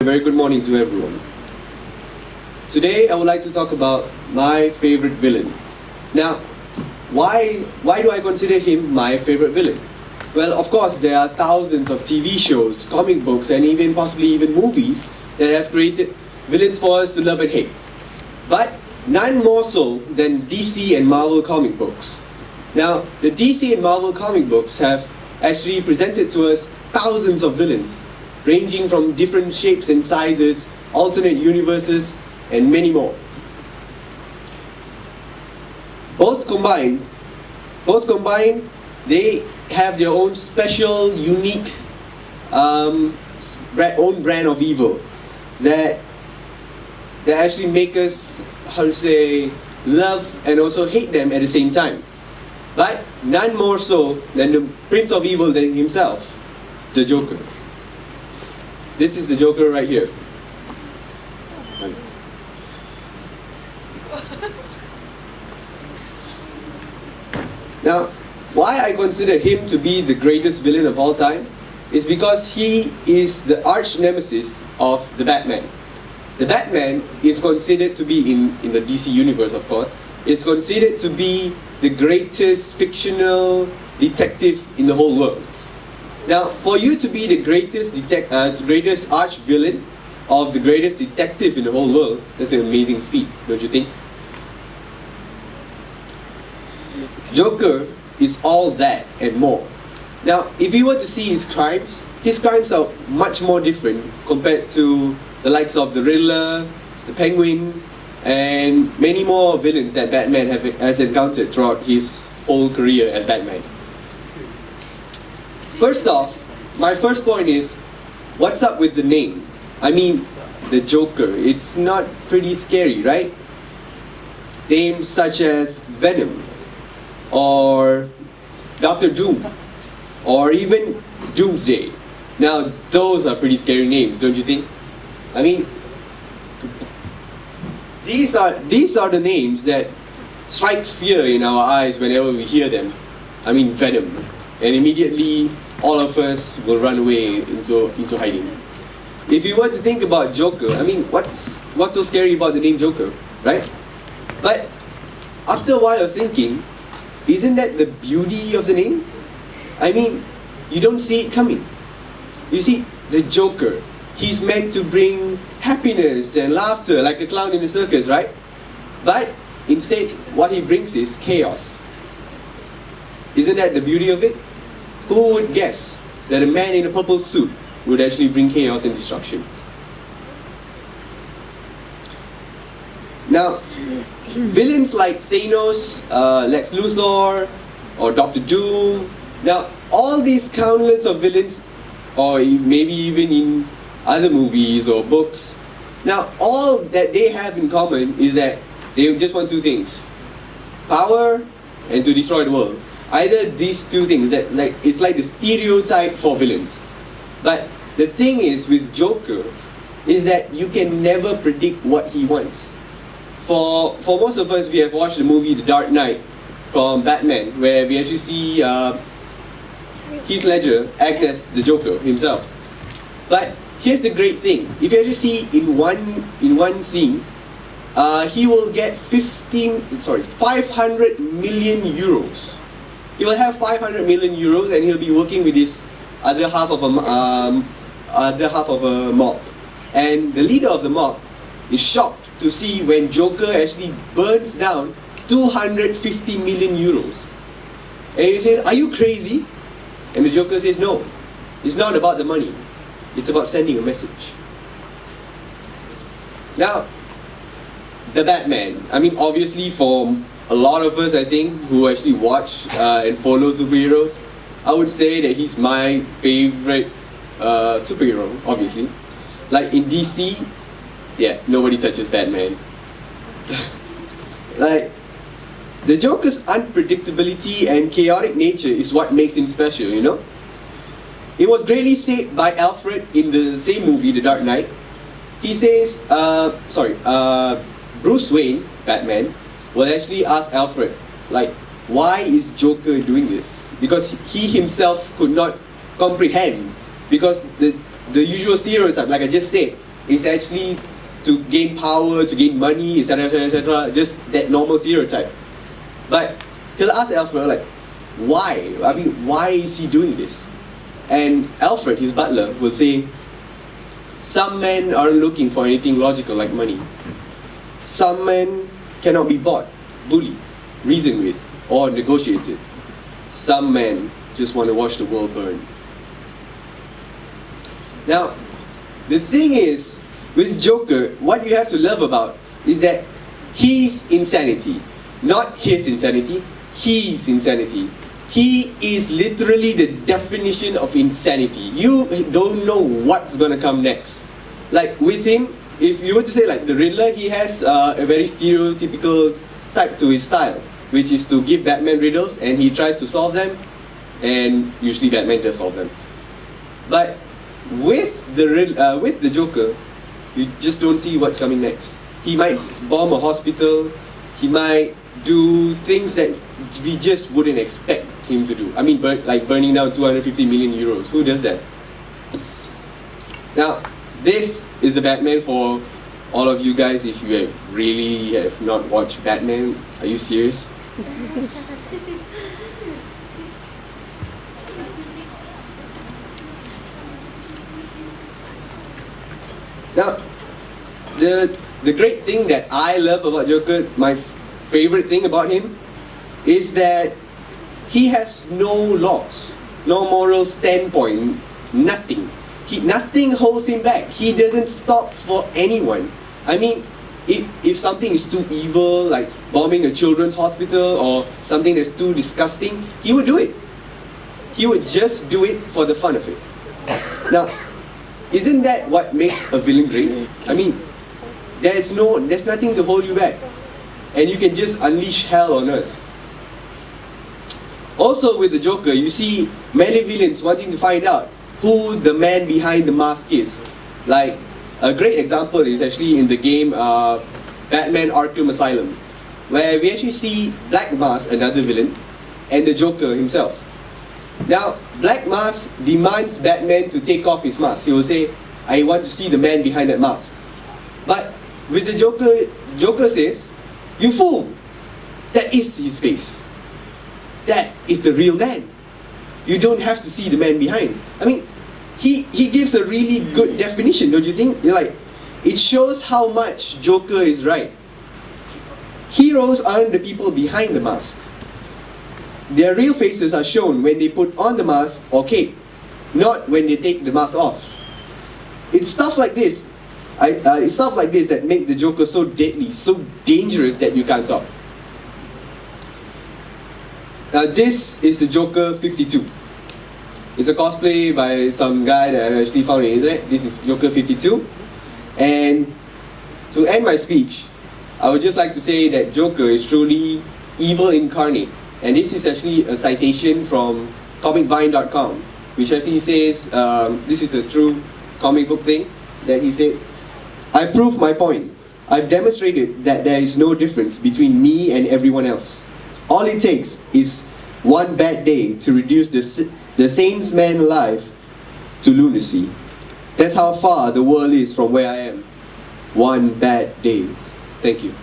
A very good morning to everyone. Today I would like to talk about my favorite villain. Now, why do I consider him my favorite villain? Well, of course, there are thousands of TV shows, comic books, and even possibly even movies that have created villains for us to love and hate. But none more so than DC and Marvel comic books. Now, the DC and Marvel comic books have actually presented to us thousands of villains, ranging from different shapes and sizes, alternate universes, and many more. Both combined, they have their own special, unique, own brand of evil that actually make us, love and also hate them at the same time. But none more so than the Prince of Evil than himself, the Joker. This is the Joker right here. Now, why I consider him to be the greatest villain of all time is because he is the arch nemesis of the Batman. The Batman is considered to be, in the DC universe of course, is considered to be the greatest fictional detective in the whole world. Now, for you to be the greatest arch villain of the greatest detective in the whole world, that's an amazing feat, don't you think? Joker is all that and more. Now, if you were to see his crimes are much more different compared to the likes of the Riddler, the Penguin, and many more villains that Batman has encountered throughout his whole career as Batman. First off, my first point is, what's up with the name? I mean, the Joker. It's not pretty scary, right? Names such as Venom, or Dr. Doom, or even Doomsday. Now, those are pretty scary names, don't you think? I mean, these are the names that strike fear in our eyes whenever we hear them. I mean, Venom, and immediately all of us will run away into hiding. If you were to think about Joker, I mean, what's so scary about the name Joker, right? But after a while of thinking, isn't that the beauty of the name? I mean, you don't see it coming. You see, the Joker, he's meant to bring happiness and laughter like a clown in a circus, right? But instead, what he brings is chaos. Isn't that the beauty of it? Who would guess that a man in a purple suit would actually bring chaos and destruction? Now, villains like Thanos, Lex Luthor, or Dr. Doom, now all these countless of villains, or maybe even in other movies or books, now all that they have in common is that they just want two things: power and to destroy the world. Either these two things, it's like the stereotype for villains. But the thing is with Joker is that you can never predict what he wants. For most of us, we have watched the movie The Dark Knight from Batman, where we actually see Heath Ledger act as the Joker himself. But here's the great thing: if you actually see in one scene, he will get 500 million euros. He will have 500 million euros, and he'll be working with this other half of a mob. And the leader of the mob is shocked to see when Joker actually burns down 250 million euros. And he says, "Are you crazy?" And the Joker says, "No, it's not about the money. It's about sending a message." Now, the Batman. I mean, obviously for a lot of us, I think, who actually watch and follow superheroes, I would say that he's my favorite superhero, obviously. Like in DC, yeah, nobody touches Batman. Like, the Joker's unpredictability and chaotic nature is what makes him special, you know? It was greatly said by Alfred in the same movie, The Dark Knight. He says, Bruce Wayne, Batman, will actually ask Alfred, like, why is Joker doing this? Because he himself could not comprehend, because the usual stereotype, like I just said, is actually to gain power, to gain money, etc., etc., etc. Just that normal stereotype. But he'll ask Alfred, like, why? I mean, why is he doing this? And Alfred, his butler, will say, some men aren't looking for anything logical like money. Some men cannot be bought, bullied, reasoned with, or negotiated. Some men just want to watch the world burn. Now, the thing is, with Joker, what you have to love about is that his insanity, not his insanity, his insanity. He is literally the definition of insanity. You don't know what's gonna come next. Like with him, if you were to say like the Riddler, he has a very stereotypical type to his style, which is to give Batman riddles and he tries to solve them, and usually Batman does solve them. But with the Joker, you just don't see what's coming next. He might bomb a hospital, he might do things that we just wouldn't expect him to do. I mean, like burning down 250 million euros. Who does that? Now, this is the Batman for all of you guys. If you really have not watched Batman, are you serious? Now, the great thing that I love about Joker, my favorite thing about him, is that he has no laws, no moral standpoint, nothing. Nothing holds him back. He doesn't stop for anyone. I mean, if something is too evil, like bombing a children's hospital or something that's too disgusting, he would do it. He would just do it for the fun of it. Now, isn't that what makes a villain great? I mean, there's nothing to hold you back. And you can just unleash hell on earth. Also with the Joker, you see many villains wanting to find out who the man behind the mask is. Like, a great example is actually in the game Batman Arkham Asylum, where we actually see Black Mask, another villain, and the Joker himself. Now, Black Mask demands Batman to take off his mask. He will say, I want to see the man behind that mask. But with the Joker, Joker says, you fool! That is his face. That is the real man. You don't have to see the man behind. I mean, he gives a really good definition, don't you think? Like, it shows how much Joker is right. Heroes aren't the people behind the mask. Their real faces are shown when they put on the mask or cape, not when they take the mask off. It's stuff like this. It's stuff like this that make the Joker so deadly, so dangerous that you can't stop. Now this is the Joker 52. It's a cosplay by some guy that I actually found on the internet. This is Joker 52. And to end my speech, I would just like to say that Joker is truly evil incarnate. And this is actually a citation from comicvine.com, which actually says, this is a true comic book thing, that he said, I prove my point. I've demonstrated that there is no difference between me and everyone else. All it takes is one bad day to reduce the sane man's life to lunacy. That's how far the world is from where I am. One bad day. Thank you.